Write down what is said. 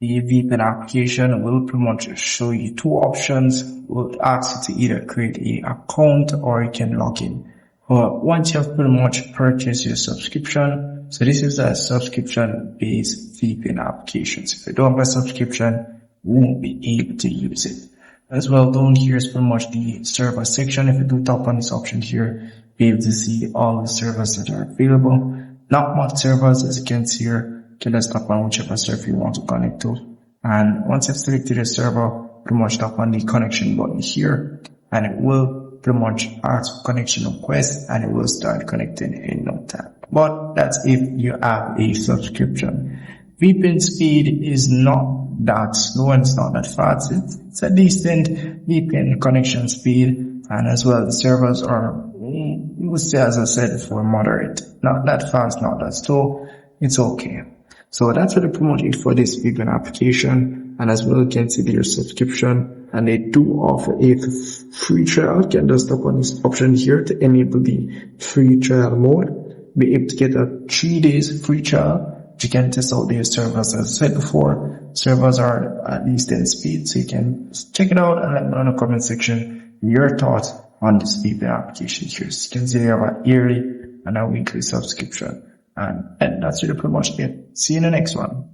the VPN application will pretty much show you two options. Will ask you to either create an account or you can log in. But once you have pretty much purchased your subscription, so this is a subscription-based VPN application. So if you don't have a subscription, you won't be able to use it. As well, down here is pretty much the server section. If you do tap on this option here, you'll be able to see all the servers that are available. Not much servers, as you can see here. You can just tap on whichever server you want to connect to. And once you've selected a server, pretty much tap on the connection button here, and it will pretty much ask for connection request, and it will start connecting in no time. But that's if you have a subscription. VPN speed is not that slow and it's not that fast. It's a decent VPN connection speed, and as well the servers are, you would say, as I said before, moderate. Not that fast, not that slow. It's okay. So that's really pretty much it for this VPN application. And as well, you can see their subscription, and they do offer a free trial. You can just tap on this option here to enable the free trial mode. Be able to get a 3 days free trial. You can test out their servers. As I said before, servers are at least 10 speed, so you can check it out and let me know in the comment section your thoughts on this VPN application here. So you can see they have a yearly and a weekly subscription. And that's really pretty much it. See you in the next one.